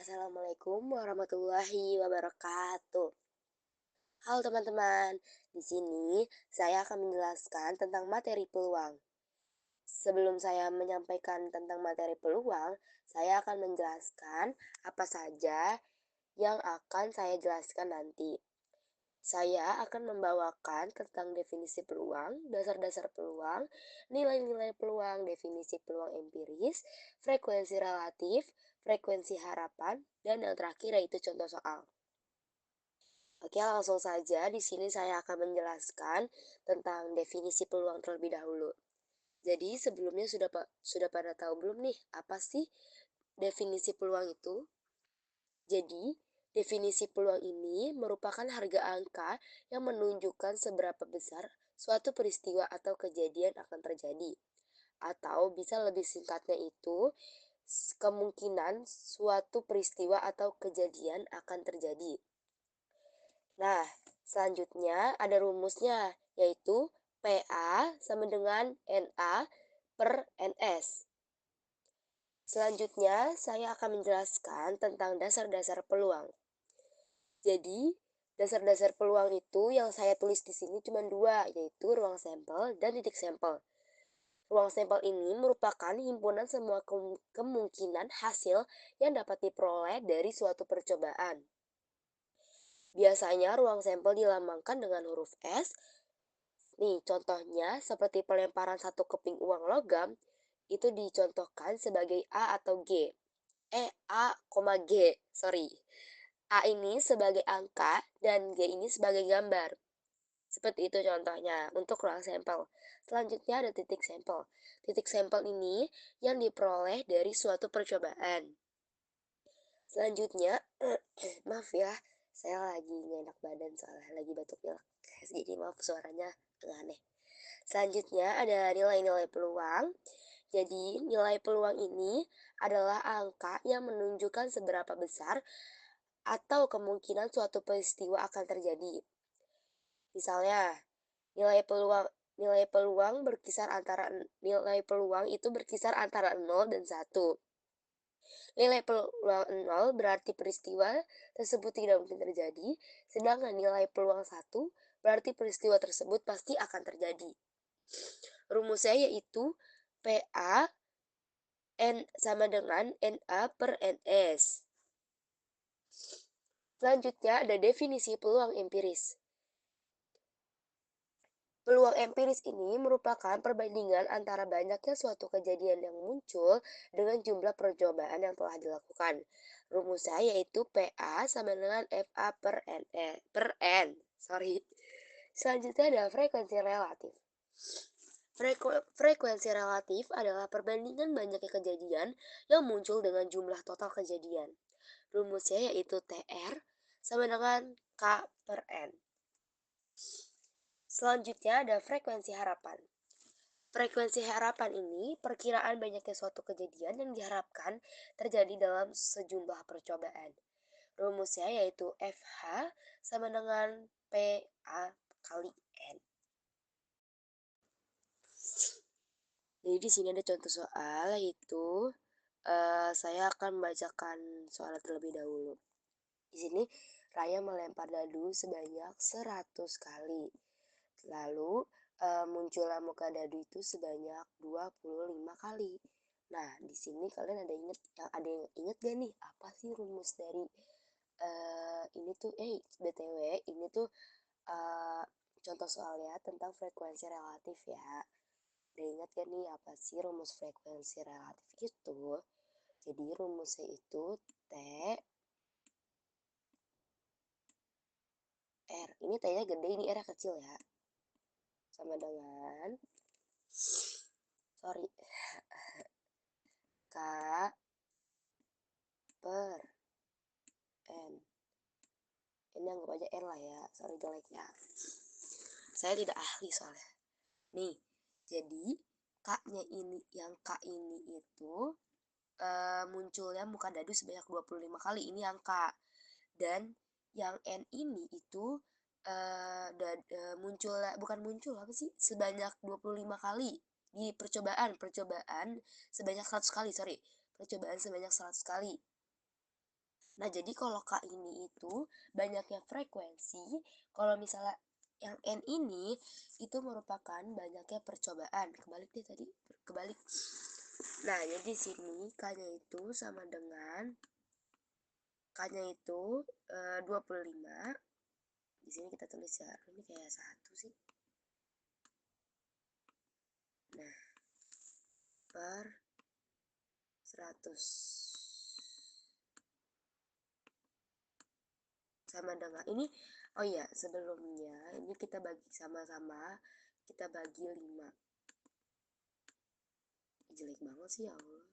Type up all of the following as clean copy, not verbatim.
Assalamualaikum warahmatullahi wabarakatuh. Halo teman-teman, di sini saya akan menjelaskan tentang materi peluang. Sebelum saya menyampaikan tentang materi peluang, saya akan menjelaskan apa saja yang akan saya jelaskan nanti. Saya akan membawakan tentang definisi peluang, dasar-dasar peluang, nilai-nilai peluang, definisi peluang empiris, frekuensi relatif, frekuensi harapan, dan yang terakhir yaitu contoh soal. Oke, langsung saja di sini saya akan menjelaskan tentang definisi peluang terlebih dahulu. Jadi sebelumnya sudah pada tahu belum nih apa sih definisi peluang itu? Jadi, definisi peluang ini merupakan harga angka yang menunjukkan seberapa besar suatu peristiwa atau kejadian akan terjadi. Atau bisa lebih singkatnya itu, kemungkinan suatu peristiwa atau kejadian akan terjadi. Nah, selanjutnya ada rumusnya, yaitu PA sama dengan NA per NS. Selanjutnya, saya akan menjelaskan tentang dasar-dasar peluang. Jadi, dasar-dasar peluang itu yang saya tulis di sini cuma dua, yaitu ruang sampel dan titik sampel. Ruang sampel ini merupakan himpunan semua kemungkinan hasil yang dapat diperoleh dari suatu percobaan. Biasanya ruang sampel dilambangkan dengan huruf S. Nih, contohnya seperti pelemparan satu keping uang logam, itu dicontohkan sebagai A atau G. A, G, sorry. A ini sebagai angka dan G ini sebagai gambar. Seperti itu contohnya untuk ruang sampel. Selanjutnya ada titik sampel. Titik sampel ini yang diperoleh dari suatu percobaan. Selanjutnya, maaf ya, saya lagi nggak enak badan soalnya lagi batuk pilek. Jadi maaf suaranya agak aneh. Selanjutnya ada nilai-nilai peluang. Jadi nilai peluang ini adalah angka yang menunjukkan seberapa besar atau kemungkinan suatu peristiwa akan terjadi. Misalnya, nilai peluang nilai peluang itu berkisar antara 0 dan 1. Nilai peluang 0 berarti peristiwa tersebut tidak mungkin terjadi, sedangkan nilai peluang 1 berarti peristiwa tersebut pasti akan terjadi. Rumusnya yaitu PA N sama dengan NA per NS. Selanjutnya ada definisi peluang empiris. Peluang empiris ini merupakan perbandingan antara banyaknya suatu kejadian yang muncul dengan jumlah percobaan yang telah dilakukan. Rumusnya yaitu PA sama dengan FA per N. Sorry. Selanjutnya ada frekuensi relatif. Frekuensi relatif adalah perbandingan banyaknya kejadian yang muncul dengan jumlah total kejadian. Rumusnya yaitu TR sama dengan K per N. Selanjutnya ada frekuensi harapan. Frekuensi harapan ini perkiraan banyaknya suatu kejadian yang diharapkan terjadi dalam sejumlah percobaan. Rumusnya yaitu FH sama dengan PA kali N. Jadi di sini ada contoh soal, yaitu saya akan membacakan soal terlebih dahulu. Di sini Raya melempar dadu sebanyak 100 kali. Lalu muncullah muka dadu itu sebanyak 25 kali. Nah, di sini kalian ada yang inget gak nih apa sih rumus dari ini tuh BTW ini tuh uh, contoh soalnya tentang frekuensi relatif ya. Udah ingat gak nih apa sih rumus frekuensi relatif itu? Jadi rumusnya itu T R. Ini T-nya gede, ini R-nya kecil ya. Sama dengan sorry K per N. Ini anggap aja N lah ya, sorry jelek ya. Saya tidak ahli soalnya. Nih, jadi K ini itu munculnya muka dadu sebanyak 25 kali. Ini angka. Dan yang N ini itu sebanyak 25 kali di percobaan sebanyak 100 kali, sorry. Percobaan sebanyak 100 kali. Nah, jadi kalau K ini itu banyaknya frekuensi, kalau misalnya yang N ini itu merupakan banyaknya percobaan. Kebalik deh tadi, kebalik. Nah, jadi sini K-nya itu sama dengan K-nya itu 25. Di sini kita tulis ya, ini kayak 1 sih. Nah, per 100 sama dengan ini. Oh iya, sebelumnya ini kita bagi sama-sama, kita bagi 5. Jelek banget sih, ya Allah.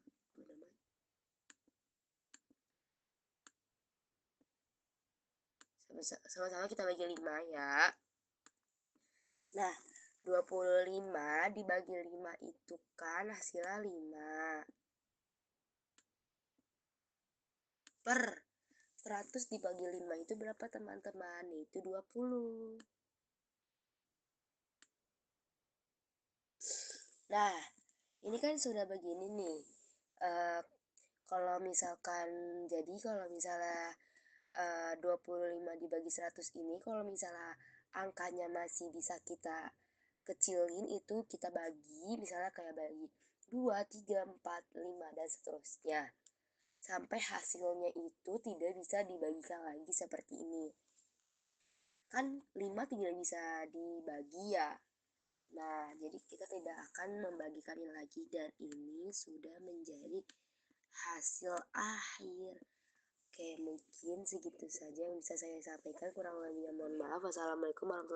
Sama-sama kita bagi 5 ya. Nah, 25 dibagi 5 itu kan hasilnya 5. Per 100 dibagi 5 itu berapa teman-teman? Itu 20. Nah, ini kan sudah begini nih. Eh, kalau misalkan, jadi kalau misalnya 25 dibagi 100 ini, kalau misalnya angkanya masih bisa kita kecilin, itu kita bagi, misalnya kayak bagi 2, 3, 4, 5, dan seterusnya. Sampai hasilnya itu tidak bisa dibagikan lagi seperti ini. Kan 5 tidak bisa dibagi ya. Nah, jadi kita tidak akan membagikannya lagi, dan ini sudah menjadi hasil akhir. Oke, mungkin segitu saja yang bisa saya sampaikan. Kurang lebihnya mohon maaf. Wassalamualaikum warahmatullahi wabarakatuh.